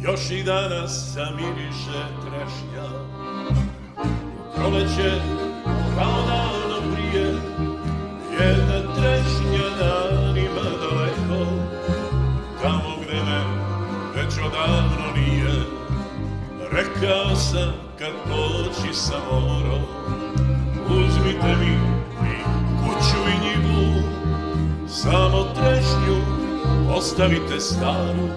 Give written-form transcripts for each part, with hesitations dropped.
Još i danas sam miriše trešnja, proleće kao davno prije, jedna trešnja danima daleko, tamo gde me već odavno nije. Rekao sam kad poći sam morao, uzmite mi i kuću i njivu, samo trešnju ostavite staru,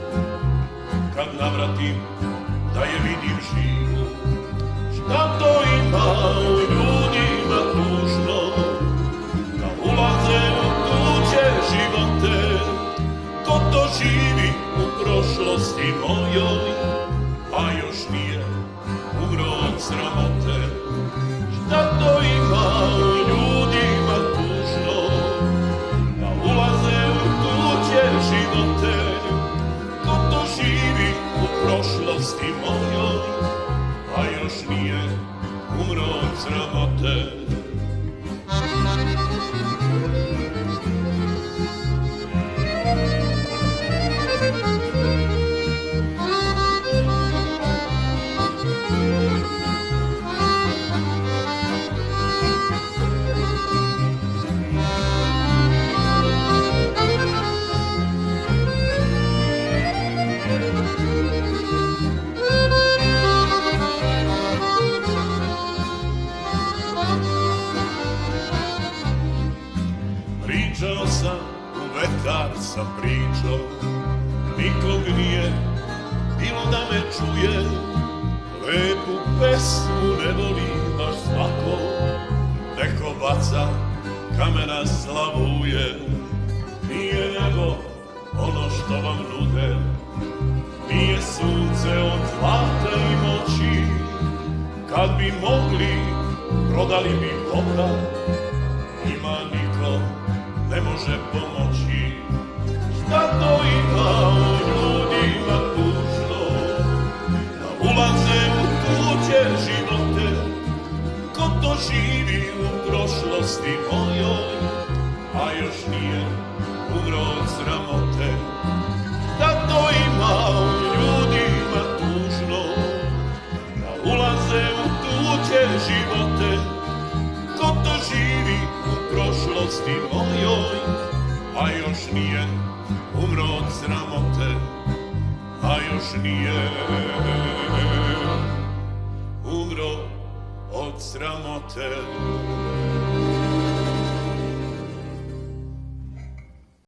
kad navratim da je vidim živu. Šta to ima u ljudima tužno, da ulaze u tuđe živote, ko to živi u prošlosti mojoj, a još nije umro od sramote. Šta to ima u ljudima tužno, da ulaze u tuđe živote, ko to živi u prošlosti mojoj, a još nije umro od sramote. Pričao sam, u vetar sam pričao, nikog nije bilo da me čuje. Lepu pesmu ne voli baš svako, neko baca kamena slavuje. Nije nebo ono što vam nude, nije sunce od zlata i moći. Kad bi mogli, prodali bi Boga, ima niko ne može pomoći. Šta to ima u ljudima tužno, da ulaze u tuđe živote, ko to živi u prošlosti mojoj, a još nije umro od sramote. Šta to ima u ljudima tužno, da ulaze u tuđe živote, ko to živi u prošlosti mojoj, a još nije umro od sramote, a još nije umro od sramote.